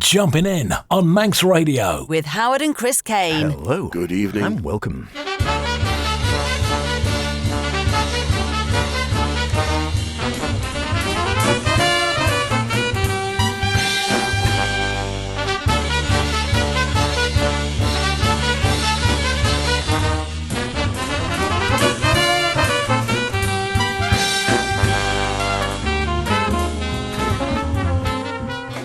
Jumpin In on Manx Radio. With Howard and Chris Kane. Hello. Good evening. And welcome.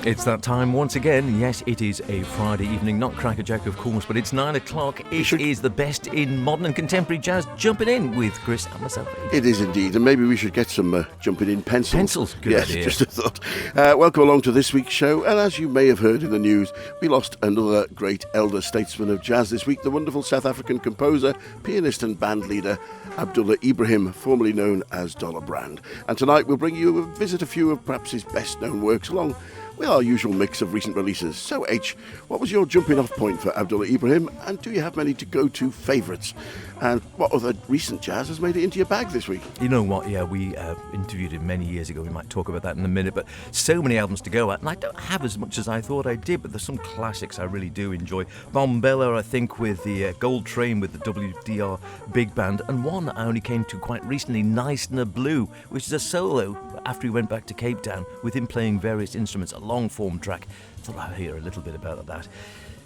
It's that time once again. Yes, it is a Friday evening, not crackerjack of course, but it's 9 o'clock. It is the best in modern and contemporary jazz, Jumping In with Chris and myself. It is indeed, and maybe we should get some Jumping In pencils. Pencils, good yes, idea. Just a thought. Welcome along to this week's show, and as you may have heard in the news, we lost another great elder statesman of jazz this week, the wonderful South African composer, pianist and band leader, Abdullah Ibrahim, formerly known as Dollar Brand. And tonight we'll bring you visit a few of perhaps his best known works along with our usual mix of recent releases. So H, what was your jumping off point for Abdullah Ibrahim, and do you have many to go-to favourites? And what other recent jazz has made it into your bag this week? You know what, yeah, we interviewed him many years ago. We might talk about that in a minute, but so many albums to go at, and I don't have as much as I thought I did, but there's some classics I really do enjoy. Bombella, I think, with the Gold Train with the WDR Big Band, and one I only came to quite recently, Neisner Blue, which is a solo after he went back to Cape Town with him playing various instruments, a long-form track. Thought I'd hear a little bit about that.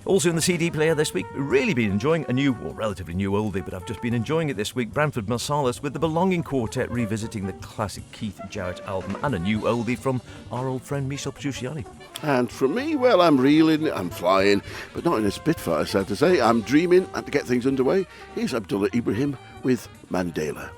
Also in the CD player this week, really been enjoying a new, or relatively new oldie, but I've just been enjoying it this week, Branford Marsalis with the Belonging Quartet revisiting the classic Keith Jarrett album, and a new oldie from our old friend Michel Petrucciani. And from me, well, I'm reeling, I'm flying, but not in a Spitfire, sad to say. I'm dreaming, and to get things underway, here's Abdullah Ibrahim with Mandela.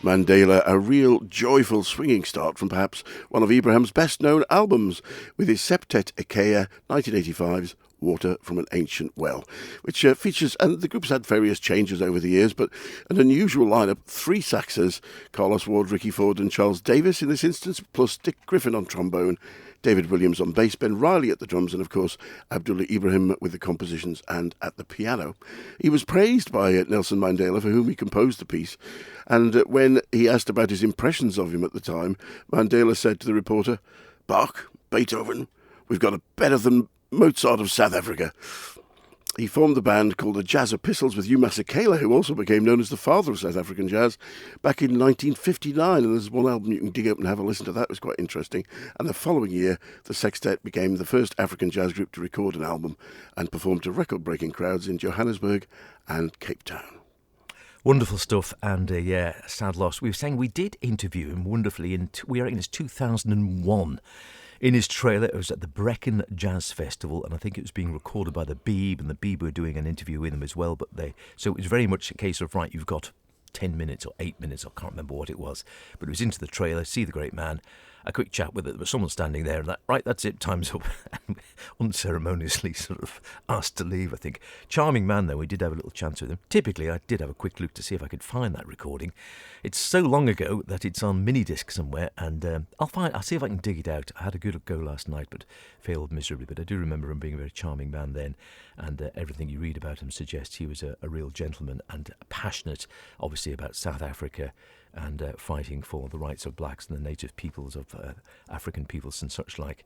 Mandela, a real joyful swinging start from perhaps one of Ibrahim's best-known albums, with his septet Ikea 1985's Water from an Ancient Well, which features, and the group's had various changes over the years, but an unusual lineup: 3 saxers, Carlos Ward, Ricky Ford and Charles Davis in this instance, plus Dick Griffin on trombone, David Williams on bass, Ben Riley at the drums, and of course Abdullah Ibrahim with the compositions and at the piano. He was praised by Nelson Mandela, for whom he composed the piece, and when he asked about his impressions of him at the time, Mandela said to the reporter, "Bach, Beethoven, we've got a better than Mozart of South Africa." He formed the band called the Jazz Epistles with Hugh Masekela, who also became known as the father of South African jazz, back in 1959. And there's one album you can dig up and have a listen to. That was quite interesting. And the following year, the sextet became the first African jazz group to record an album and perform to record-breaking crowds in Johannesburg and Cape Town. Wonderful stuff, and sad loss. We were saying we did interview him wonderfully we reckon it's 2001. In his trailer. It was at the Brecon Jazz Festival, and I think it was being recorded by the Beeb, and the Beeb were doing an interview with him as well. So it was very much a case of, right, you've got 10 minutes or 8 minutes, I can't remember what it was, but it was into the trailer, see the great man, a quick chat with it. There was someone standing there, and right, that's it, time's up. Unceremoniously sort of asked to leave, I think. Charming man, though. We did have a little chance with him. Typically, I did have a quick look to see if I could find that recording. It's so long ago that it's on mini disc somewhere, and I'll see if I can dig it out. I had a good go last night, but failed miserably. But I do remember him being a very charming man then, and everything you read about him suggests he was a real gentleman and passionate, obviously, about South Africa and fighting for the rights of blacks and the native peoples of African peoples and such like.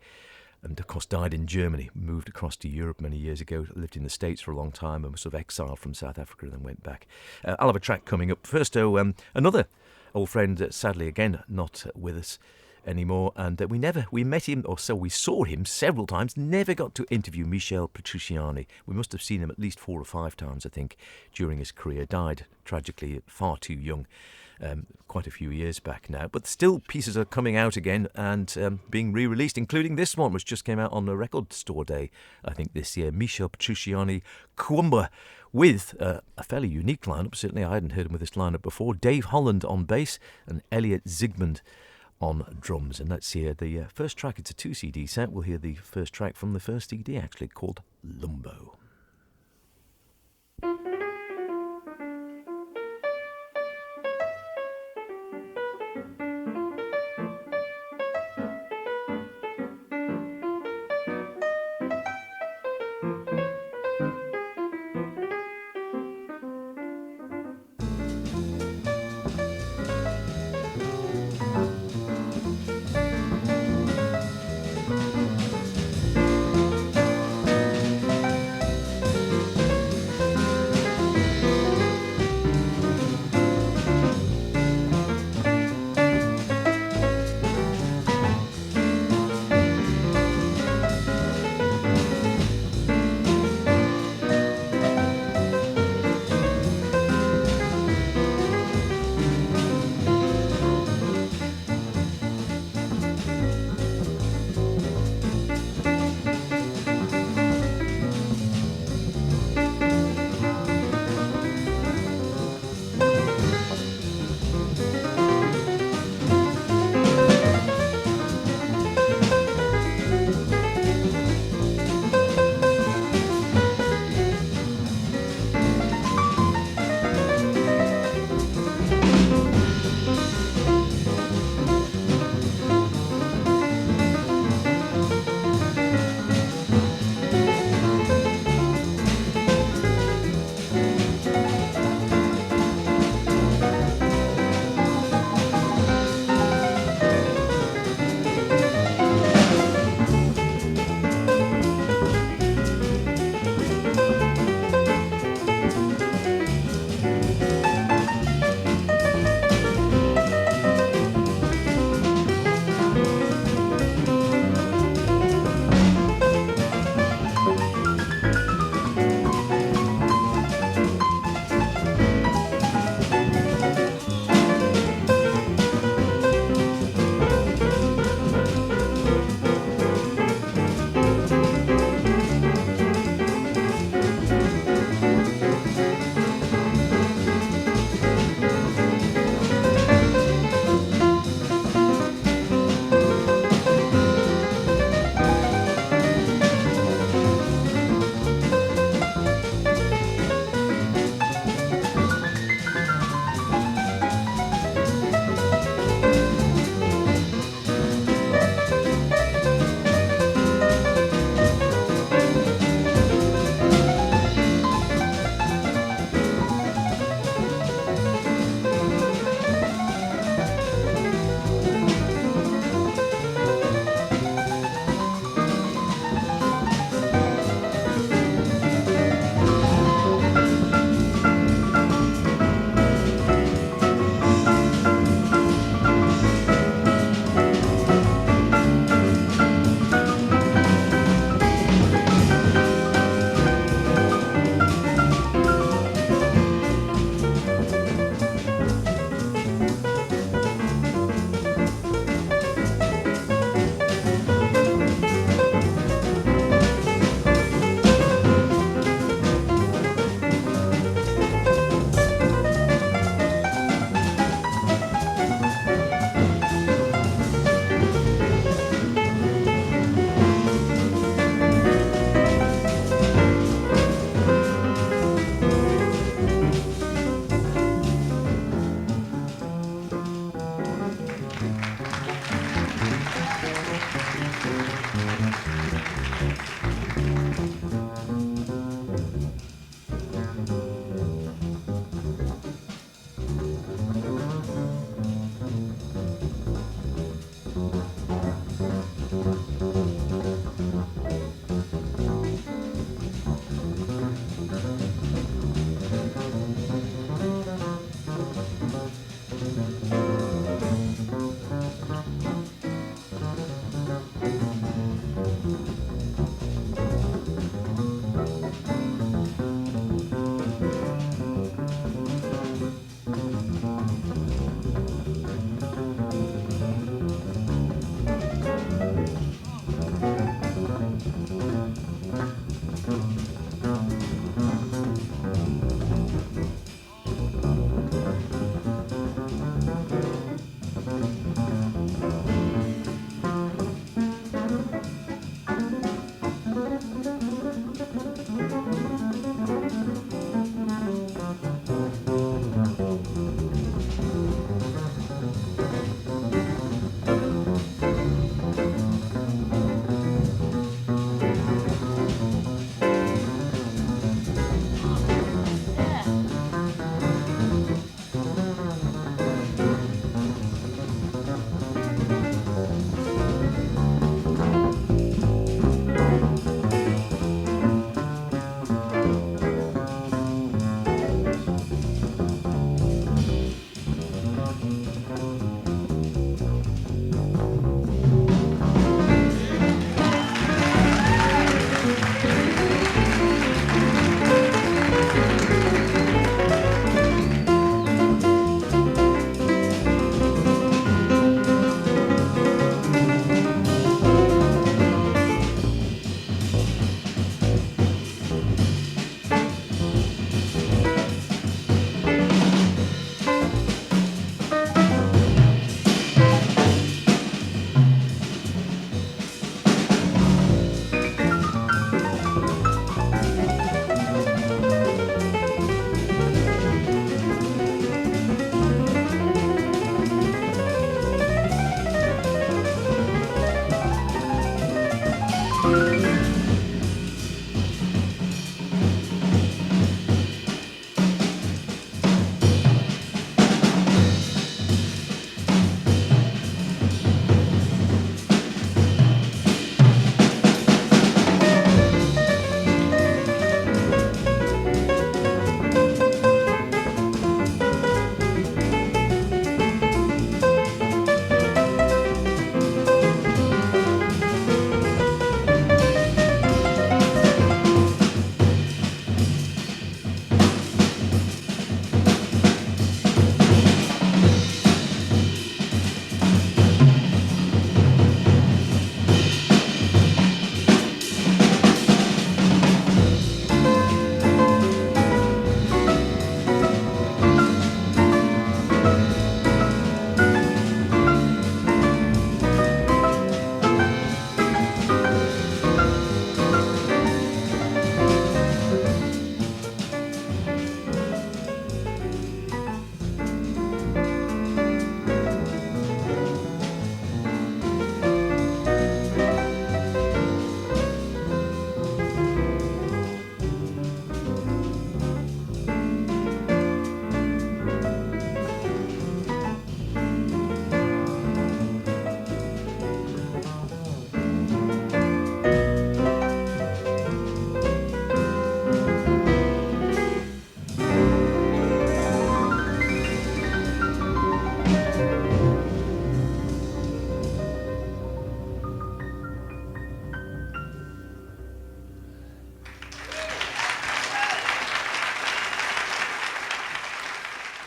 And of course died in Germany, moved across to Europe many years ago, lived in the States for a long time and was sort of exiled from South Africa and then went back. I'll have a track coming up. First, another old friend, sadly again not with us anymore, and we met him, or so we saw him several times, never got to interview Michel Petrucciani. We must have seen him at least 4 or 5 times, I think, during his career. Died tragically far too young. Quite a few years back now, but still pieces are coming out again and being re-released, including this one, which just came out on the Record Store Day, I think, this year. Michel Petrucciani Kwumba, with a fairly unique lineup. Certainly I hadn't heard him with this lineup before. Dave Holland on bass and Elliot Zygmunt on drums. And let's hear the first track. It's a 2 CD set. We'll hear the first track from the first CD, actually, called Lumbo.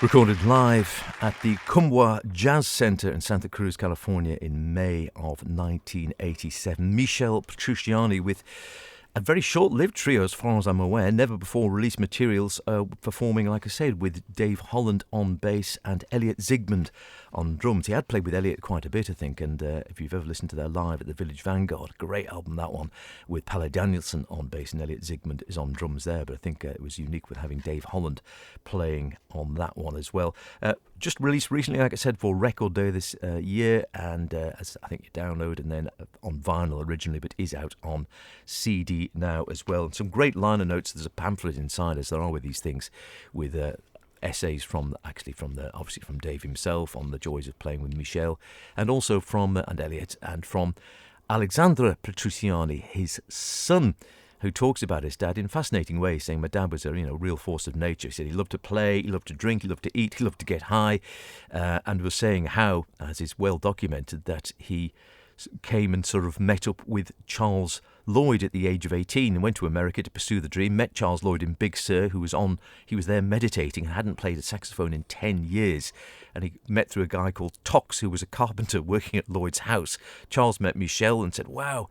Recorded live at the Kumwa Jazz Center in Santa Cruz, California in May of 1987. Michel Petrucciani with a very short-lived trio, as far as I'm aware, never before released materials, performing, like I said, with Dave Holland on bass and Elliot Zygmunt on drums. He had played with Elliot quite a bit, I think, and if you've ever listened to their live at the Village Vanguard, great album, that one, with Palle Danielson on bass and Elliot Zygmunt is on drums there, but I think it was unique with having Dave Holland playing on that one as well. Just released recently, like I said, for Record Day this year, and as I think you download and then on vinyl originally, but is out on CD now as well. And some great liner notes. There's a pamphlet inside, as there are with these things, with essays obviously from Dave himself on the joys of playing with Michel, and also from and Elliot, and from Alexandre Petrucciani, his son, who talks about his dad in a fascinating way, saying my dad was a real force of nature. He said he loved to play, he loved to drink, he loved to eat, he loved to get high, and was saying how, as is well documented, that he came and sort of met up with Charles Lloyd at the age of 18 and went to America to pursue the dream, met Charles Lloyd in Big Sur, he was there meditating and hadn't played a saxophone in 10 years. And he met through a guy called Tox, who was a carpenter working at Lloyd's house. Charles met Michel and said, wow,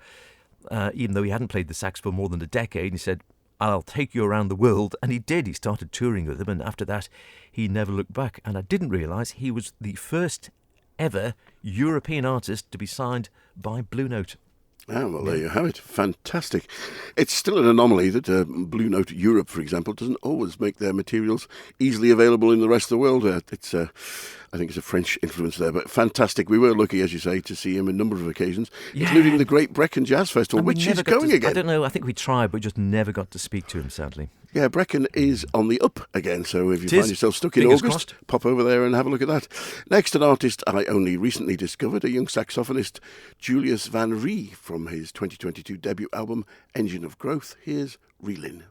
even though he hadn't played the sax for more than a decade, he said, I'll take you around the world. And he did. He started touring with them, and after that, he never looked back. And I didn't realise he was the first ever European artist to be signed by Blue Note. Ah, well, there you have it. Fantastic. It's still an anomaly that Blue Note Europe, for example, doesn't always make their materials easily available in the rest of the world. I think it's a French influence there, but fantastic. We were lucky, as you say, to see him a number of occasions, including the Great Brecon Jazz Festival, which is going again. I don't know, I think we tried, but just never got to speak to him, sadly. Yeah, Brecon is on the up again, so if you find yourself stuck in Fingers August, crossed. pop over there and have a look at that. Next, an artist I only recently discovered, a young saxophonist, Julius Van Ree, from his 2022 debut album, Engine of Growth. Here's Reelin'.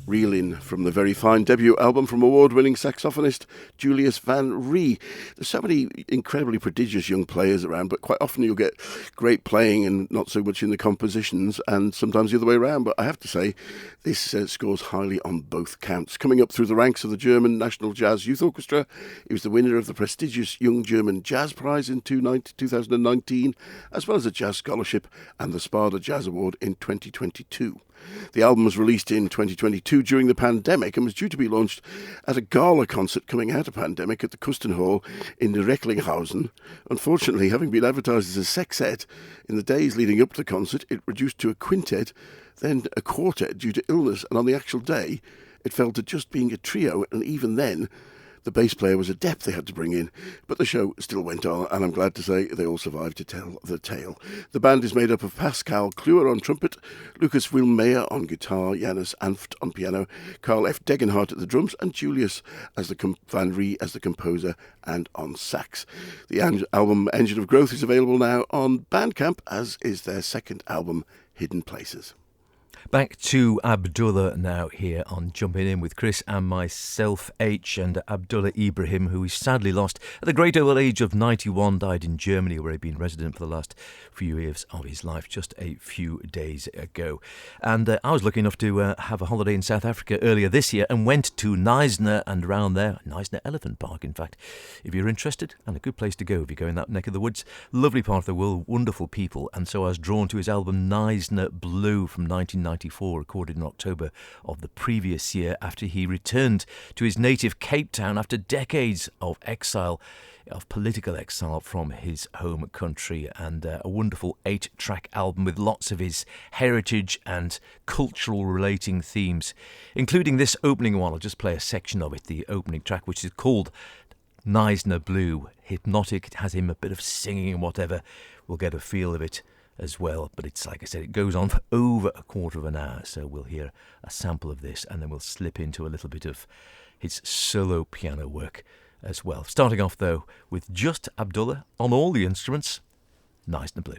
Reelin' from the very fine debut album from award-winning saxophonist Julius Van Ree. There's so many incredibly prodigious young players around, but quite often you'll get great playing and not so much in the compositions, and sometimes the other way around. But I have to say, this scores highly on both counts. Coming up through the ranks of the German National Jazz Youth Orchestra, he was the winner of the prestigious Young German Jazz Prize in 2019, as well as a Jazz Scholarship and the Sparta Jazz Award in 2022. The album was released in 2022 during the pandemic and was due to be launched at a gala concert coming out of pandemic at the Kusten Hall in Recklinghausen. Unfortunately, having been advertised as a sextet in the days leading up to the concert, it reduced to a quintet, then a quartet due to illness, and on the actual day, it fell to just being a trio, and even then, the bass player was a depth they had to bring in, but the show still went on, and I'm glad to say they all survived to tell the tale. The band is made up of Pascal Kluwer on trumpet, Lucas Wilmeyer on guitar, Janus Anft on piano, Carl F. Degenhardt at the drums, and Julius Van Ree as the composer and on sax. The album Engine of Growth is available now on Bandcamp, as is their second album, Hidden Places. Back to Abdullah now here on Jumpin In with Chris and myself, H, and Abdullah Ibrahim, who we sadly lost at the great old age of 91, died in Germany, where he'd been resident for the last few years of his life, just a few days ago. And I was lucky enough to have a holiday in South Africa earlier this year and went to Knysna and around there, Knysna Elephant Park, in fact, if you're interested, and a good place to go if you go in that neck of the woods. Lovely part of the world, wonderful people, and so I was drawn to his album Knysna Blue from 1994, recorded in October of the previous year, after he returned to his native Cape Town after decades of exile, of political exile from his home country, and a wonderful 8-track album with lots of his heritage and cultural relating themes, including this opening one. I'll just play a section of it, the opening track, which is called Knysna Blue. Hypnotic, it has him a bit of singing and whatever. We'll get a feel of it as well, but it's, like I said, it goes on for over a quarter of an hour, so we'll hear a sample of this and then we'll slip into a little bit of his solo piano work as well. Starting off though with just Abdullah on all the instruments, Knysna Blue.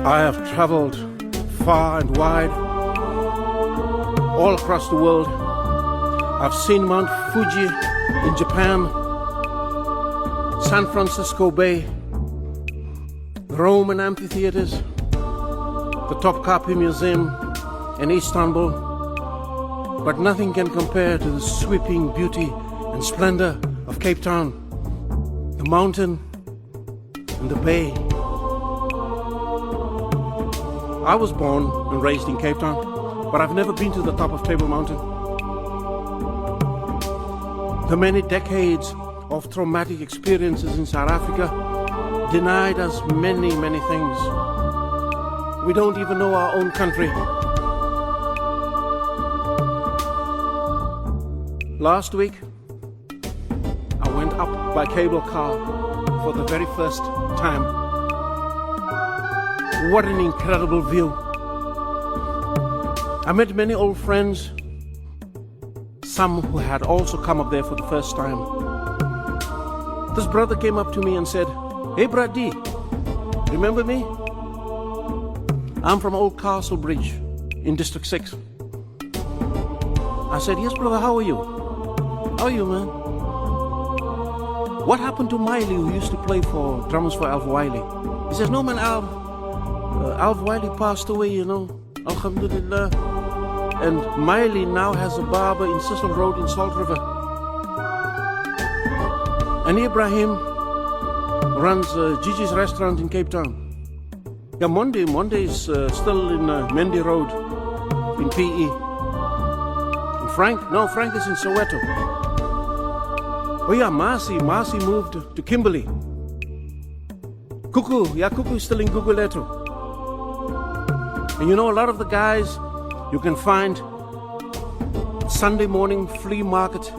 I have traveled far and wide, all across the world. I've seen Mount Fuji in Japan, San Francisco Bay, Roman amphitheaters, the Topkapi Museum in Istanbul, but nothing can compare to the sweeping beauty and splendor of Cape Town, the mountain and the bay. I was born and raised in Cape Town, but I've never been to the top of Table Mountain. The many decades of traumatic experiences in South Africa denied us many, many things. We don't even know our own country. Last week, I went up by cable car for the very first time. What an incredible view. I met many old friends, some who had also come up there for the first time. This brother came up to me and said, "Hey Brady, remember me? I'm from Old Castle Bridge in District 6. I said, "Yes brother, how are you? How are you, man? What happened to Miley, who used to play for drummers for Alf Wiley?" He says, "No man, Alf Wiley passed away, you know. Alhamdulillah. And Miley now has a barber in Cecil Road in Salt River. And Ibrahim runs Gigi's restaurant in Cape Town. Yeah, Monday is still in Mendy Road in PE. And Frank is in Soweto. Oh yeah, Marcy moved to Kimberley. Kuku is still in Guguletu. And you know, a lot of the guys you can find Sunday morning flea market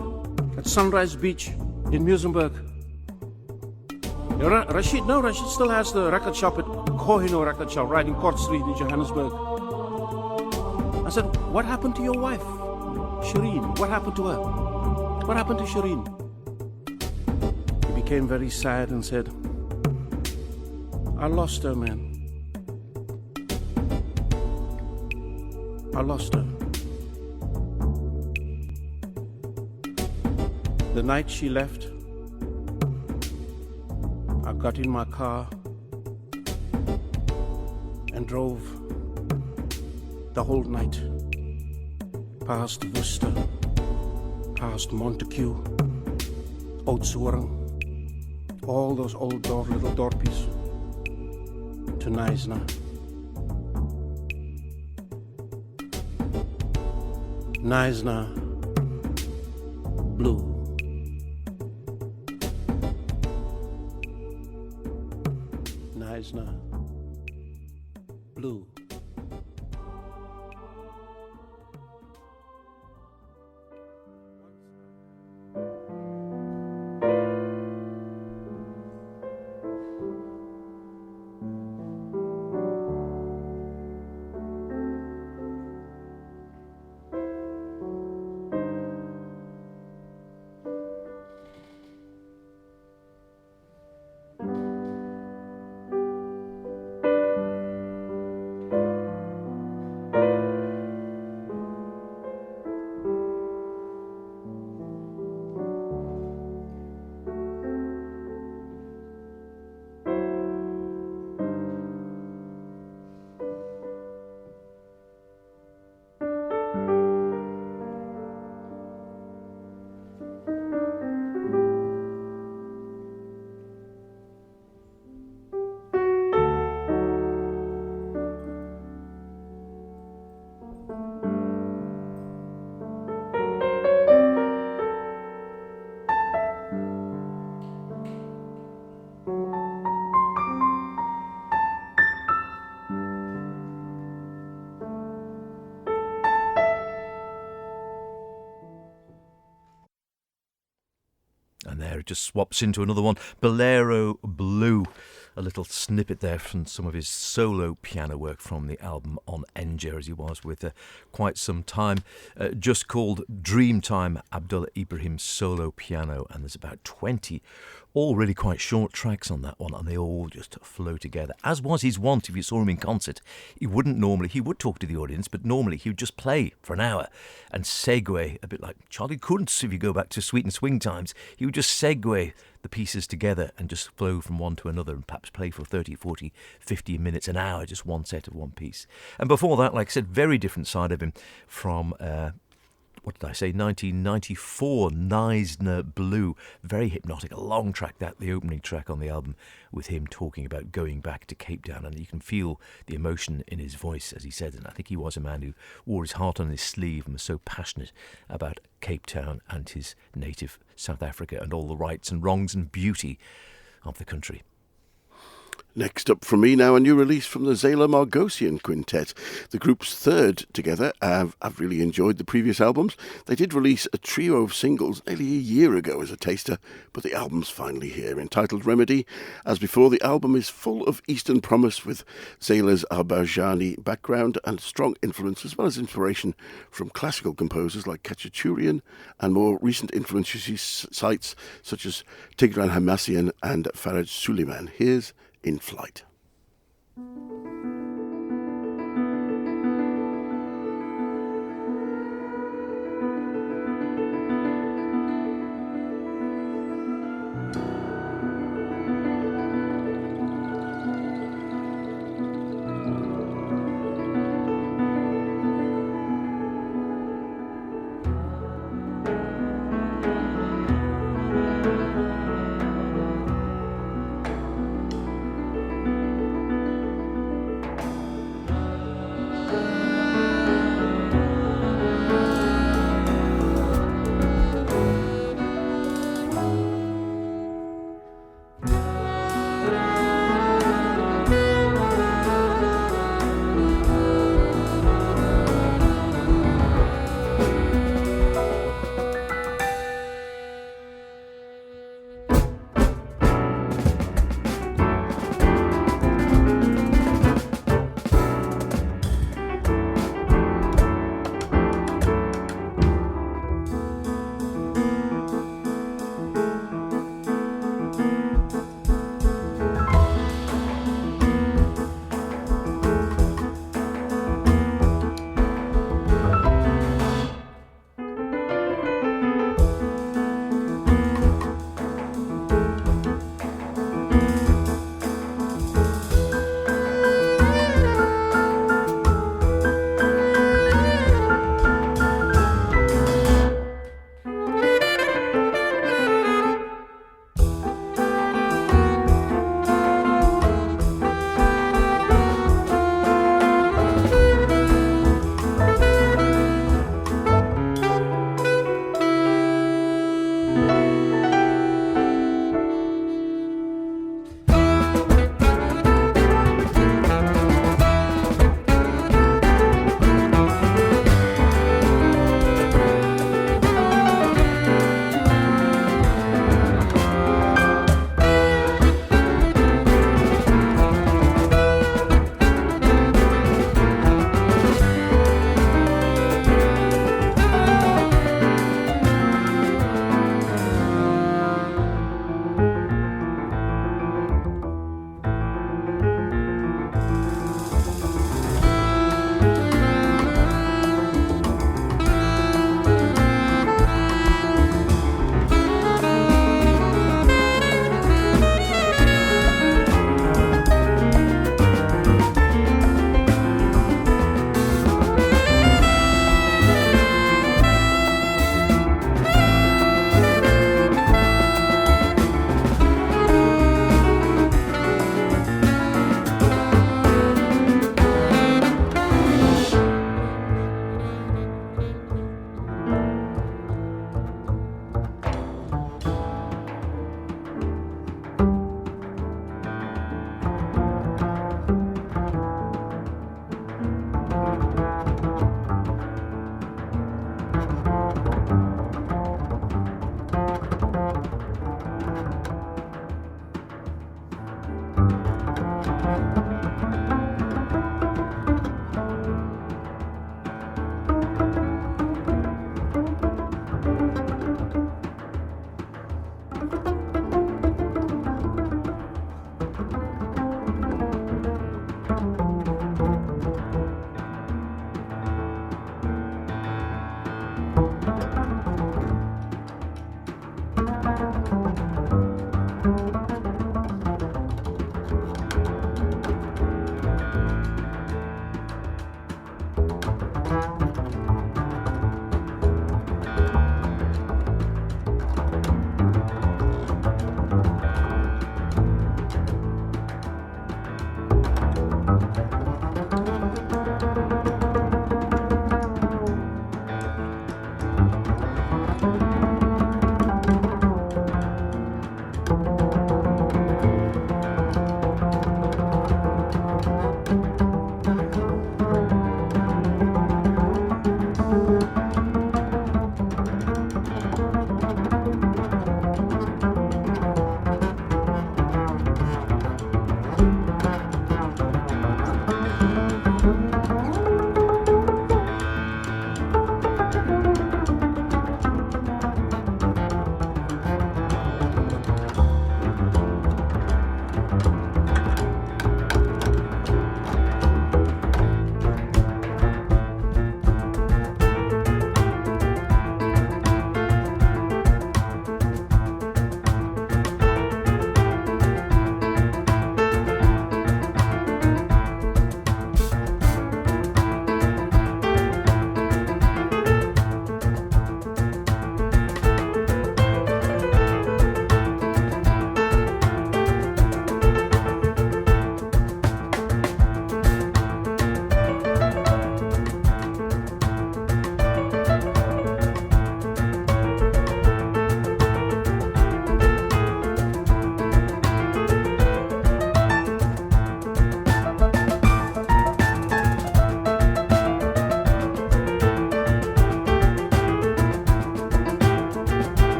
at Sunrise Beach in Muizenberg. Rashid still has the record shop at Kohino Record Shop right in Court Street in Johannesburg. I said, "What happened to your wife, Shireen? What happened to her? What happened to Shireen?" He became very sad and said, "I lost her, man. I lost her. The night she left, I got in my car and drove the whole night past Worcester, past Montague, Oudtshoorn, all those old little dorpies to Knysna. Knysna blue. Knysna blue. And there it just swaps into another one, Bolero Blue. a little snippet there from some of his solo piano work from the album On Enja, as he was with quite some time, just called Dreamtime, Abdullah Ibrahim solo piano, and there's about 20, all really quite short tracks on that one, and they all just flow together. As was his wont, if you saw him in concert, he would talk to the audience, but normally he would just play for an hour and segue, a bit like Charlie Kuntz, if you go back to Sweet and Swing times. He would just segue the pieces together and just flow from one to another and perhaps play for 30, 40, 50 minutes, an hour, just one set of one piece. And before that, like I said, very different side of him from 1994, Neisner Blue. Very hypnotic, a long track, the opening track on the album, with him talking about going back to Cape Town, and you can feel the emotion in his voice as he said, and I think he was a man who wore his heart on his sleeve and was so passionate about Cape Town and his native South Africa and all the rights and wrongs and beauty of the country. Next up from me now, a new release from the Zela Margosian Quintet. The group's third together. I've really enjoyed the previous albums. They did release a trio of singles nearly a year ago as a taster, but the album's finally here, entitled Remedy. As before, the album is full of Eastern promise with Zela's Azerbaijani background and strong influence, as well as inspiration from classical composers like Khachaturian and more recent influences he cites, such as Tigran Hamasyan and Faraj Suleiman. Here's In Flight.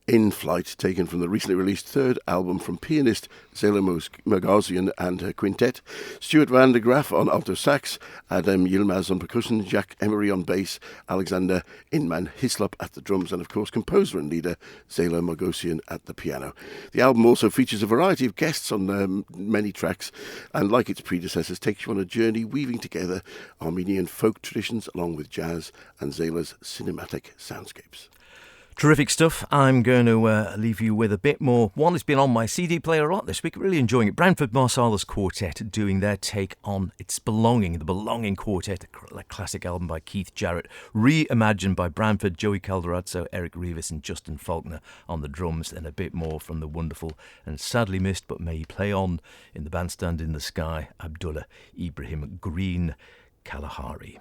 In Flight, taken from the recently released third album from pianist Zela Mogosian and her quintet, Stuart van der Graaf on alto sax, Adam Yilmaz on percussion, Jack Emery on bass, Alexander Inman Hislop at the drums, and of course composer and leader Zela Mogosian at the piano. The album also features a variety of guests on many tracks, and like its predecessors, takes you on a journey weaving together Armenian folk traditions along with jazz and Zela's cinematic soundscapes. Terrific stuff. I'm going to leave you with a bit more. One that's been on my CD player a lot this week. Really enjoying it. Branford Marsalis Quartet doing their take on It's Belonging, the Belonging Quartet, a classic album by Keith Jarrett, reimagined by Branford, Joey Calderazzo, Eric Rivas and Justin Faulkner on the drums, and a bit more from the wonderful and sadly missed, but may play on in the bandstand in the sky, Abdullah Ibrahim Green Kalahari.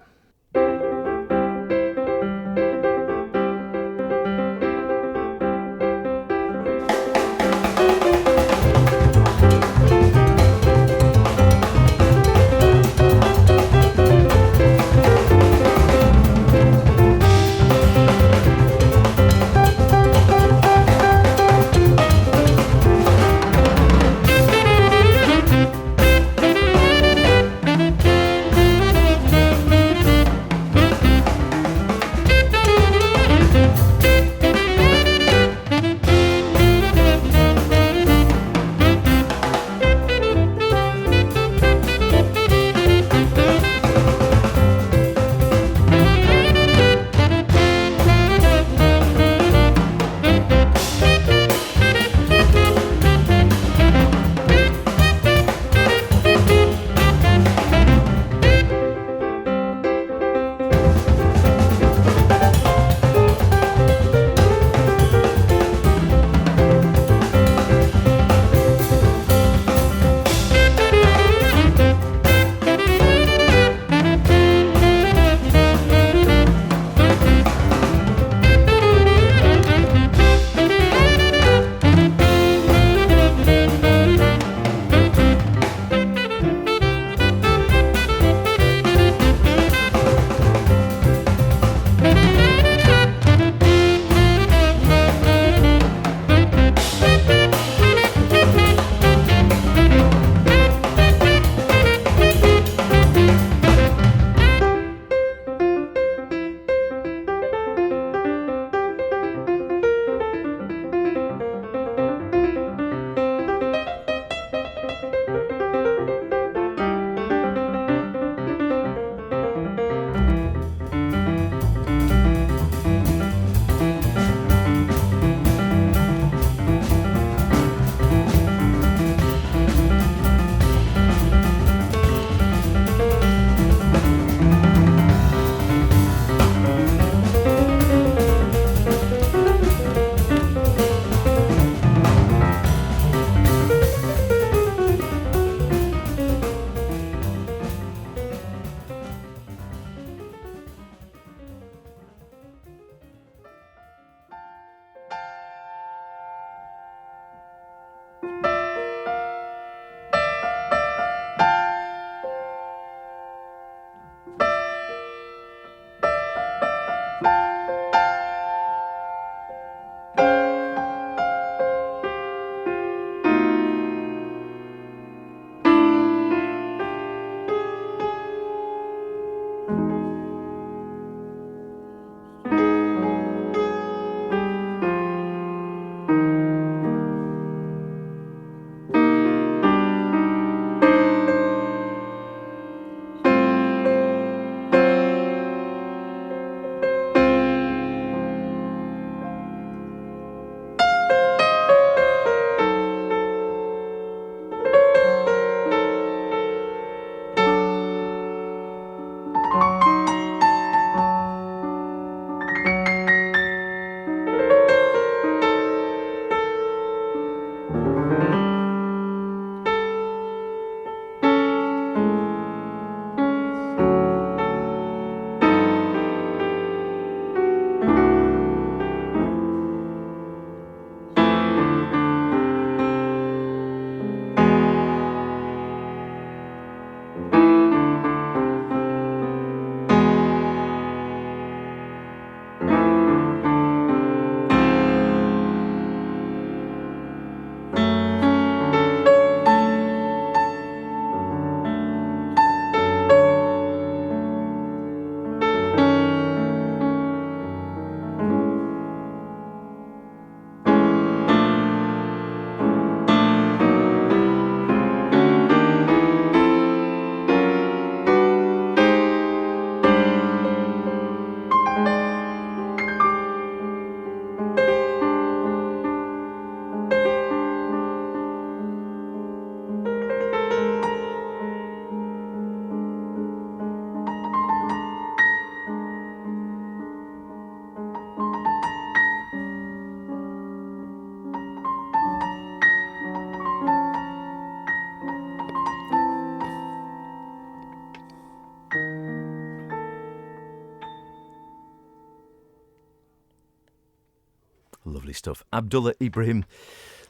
Lovely stuff. Abdullah Ibrahim,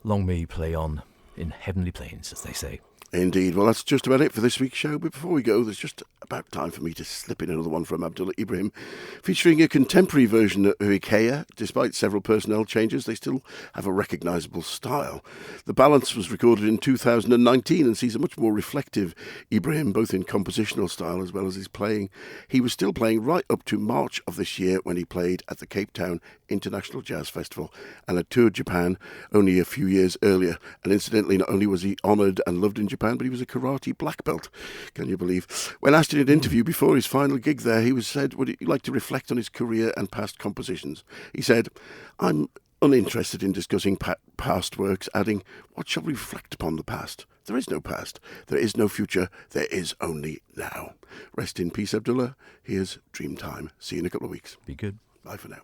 long may he play on in heavenly plains, as they say. Indeed. Well, that's just about it for this week's show. But before we go, there's just about time for me to slip in another one from Abdullah Ibrahim, featuring a contemporary version of Ikea. Despite several personnel changes, they still have a recognisable style. The Balance was recorded in 2019 and sees a much more reflective Ibrahim, both in compositional style as well as his playing. He was still playing right up to March of this year when he played at the Cape Town International Jazz Festival and had toured Japan only a few years earlier. And incidentally, not only was he honoured and loved in Japan, but he was a karate black belt. Can you believe? When asked in an interview before his final gig there, he was said, would he like to reflect on his career and past compositions? He said, I'm uninterested in discussing past works, adding, what shall we reflect upon the past? There is no past. There is no future. There is only now. Rest in peace, Abdullah. Here's Dreamtime. See you in a couple of weeks. Be good. Bye for now.